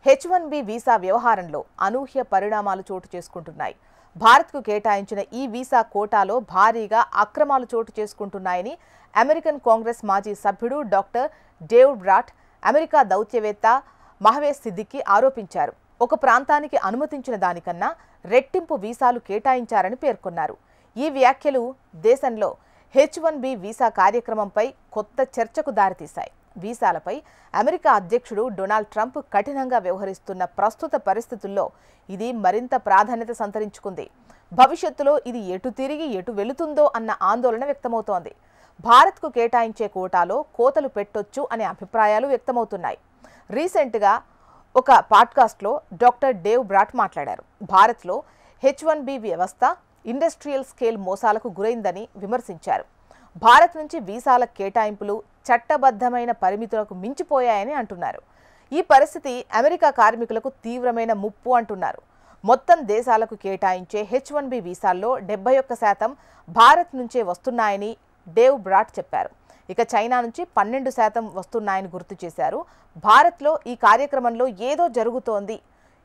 H1B visa వ్యవహారంలో అనూహ్య పరిణామాలు చోటు చేసుకుంటున్నాయి. భారత్కు కేటాయించిన ఈ వీసా కోటాలో భారీగా అక్రమాలు చోటు చేసుకుంటున్నాయని అమెరికన్ కాంగ్రెస్ మాజీ సభ్యుడు డాక్టర్ డేవ్ బ్రాట్, అమెరికా దౌత్యవేత్త మహవేష్ సిద్దికీ ఆరోపించారు. ఒక ప్రాంతానికి అనుమతించిన దానికన్నా రెట్టింపు వీసాలు కేటాయించారని పేర్కొన్నారు. ఈ వ్యాఖ్యలు దేశంలో H1B వీసా కార్యక్రమంపై కొత్త చర్చకు దారితీశాయి. వీసాలపై అమెరికా అధ్యక్షుడు డొనాల్డ్ ట్రంప్ కఠినంగా వ్యవహరిస్తున్న ప్రస్తుత పరిస్థితుల్లో ఇది మరింత ప్రాధాన్యత సంతరించుకుంది. భవిష్యత్తులో ఇది ఎటు తిరిగి ఎటు వెళుతుందో అన్న ఆందోళన వ్యక్తమవుతోంది. భారత్కు కేటాయించే కోటాలో కోతలు పెట్టొచ్చు అనే అభిప్రాయాలు వ్యక్తమవుతున్నాయి. రీసెంట్గా ఒక పాడ్కాస్ట్లో డాక్టర్ డేవ్ బ్రాట్ మాట్లాడారు. భారత్లో H1B వ్యవస్థ ఇండస్ట్రియల్ స్కేల్ మోసాలకు గురైందని విమర్శించారు. భారత్ నుంచి వీసాల కేటాయింపులు చట్టబద్ధమైన పరిమితులకు మించిపోయాయని అంటున్నారు. ఈ పరిస్థితి అమెరికా కార్మికులకు తీవ్రమైన ముప్పు అంటున్నారు. మొత్తం దేశాలకు కేటాయించే H1B వీసాల్లో 71% భారత్ నుంచే వస్తున్నాయని డేవ్ బ్రాట్ చెప్పారు. ఇక చైనా నుంచి 12% వస్తున్నాయని గుర్తు చేశారు. భారత్లో ఈ కార్యక్రమంలో ఏదో జరుగుతోంది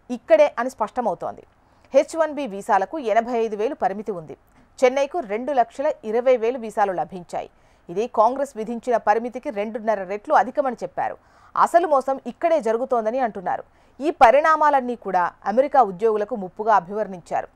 ఇక్కడే అని స్పష్టమవుతోంది. H1B వీసాలకు 85,000 పరిమితి ఉంది. చెన్నైకు 2,20,000 వీసాలు లభించాయి. ఇది కాంగ్రెస్ విధించిన పరిమితికి 2.5 రెట్లు అధికమని చెప్పారు. అసలు మోసం ఇక్కడే జరుగుతోందని అంటున్నారు. ఈ పరిణామాలన్నీ కూడా అమెరికా ఉద్యోగులకు ముప్పుగా అభివర్ణించారు.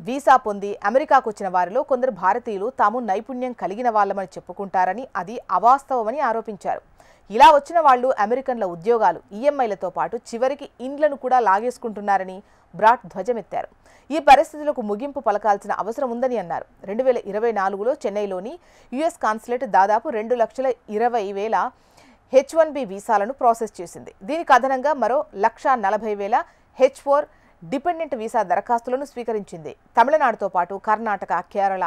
వీసా పొంది అమెరికాకు వచ్చిన వారిలో కొందరు భారతీయులు తాము నైపుణ్యం కలిగిన వాళ్ళమని చెప్పుకుంటారని, అది అవాస్తవమని ఆరోపించారు. ఇలా వచ్చిన వాళ్లు అమెరికన్ల ఉద్యోగాలు, ఈఎంఐలతో పాటు చివరికి ఇండ్లను కూడా లాగేసుకుంటున్నారని బ్రాట్ ధ్వజమెత్తారు. ఈ పరిస్థితులకు ముగింపు పలకాల్సిన అవసరం ఉందని అన్నారు. 2024లో చెన్నైలోని యుఎస్ కాన్సులేట్ దాదాపు 2,20,000 H1B వీసాలను ప్రాసెస్ చేసింది. దీనికి అదనంగా మరో 1,40,000 H4 డిపెండెంట్ వీసా దరఖాస్తులను స్వీకరించింది. తమిళనాడుతో పాటు కర్ణాటక, కేరళ,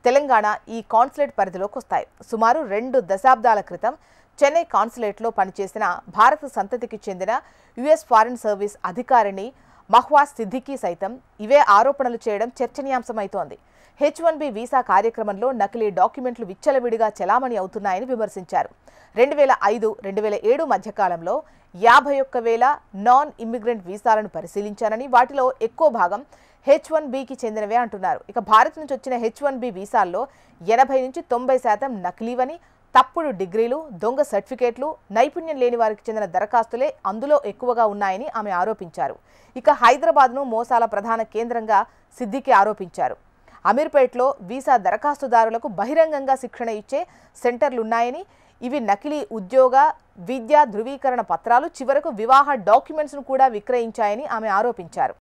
తెలంగాణ ఈ కాన్సులేట్ పరిధిలోకి వస్తాయి. సుమారు 2 దశాబ్దాల క్రితం చెన్నై కాన్సులేట్లో పనిచేసిన భారత సంతతికి చెందిన యుఎస్ ఫారిన్ సర్వీస్ అధికారిని మహ్వేష్ సిద్దికీ సైతం ఇవే ఆరోపణలు చేయడం చర్చనీయాంశమైతోంది. H1B వీసా కార్యక్రమంలో నకిలీ డాక్యుమెంట్లు విచ్చలవిడిగా చెలామణి అవుతున్నాయని విమర్శించారు. 2005-2007 మధ్యకాలంలో 51,000 నాన్ ఇమ్మిగ్రెంట్ వీసాలను పరిశీలించారని, వాటిలో ఎక్కువ భాగం H1Bకి చెందినవే అంటున్నారు. ఇక భారత్ నుంచి వచ్చిన H1B వీసాల్లో 80-90% నకిలీవని, తప్పుడు డిగ్రీలు, దొంగ సర్టిఫికేట్లు, నైపుణ్యం లేని వారికి చెందిన దరఖాస్తులే అందులో ఎక్కువగా ఉన్నాయని ఆమె ఆరోపించారు. ఇక హైదరాబాద్ను మోసాల ప్రధాన కేంద్రంగా సిద్దికీ ఆరోపించారు. అమీర్పేట్లో వీసా దరఖాస్తుదారులకు బహిరంగంగా శిక్షణ ఇచ్చే సెంటర్లున్నాయని, ఇవి నకిలీ ఉద్యోగ, విద్యా ధృవీకరణ పత్రాలు, చివరకు వివాహ డాక్యుమెంట్స్ను కూడా విక్రయించాయని ఆమె ఆరోపించారు.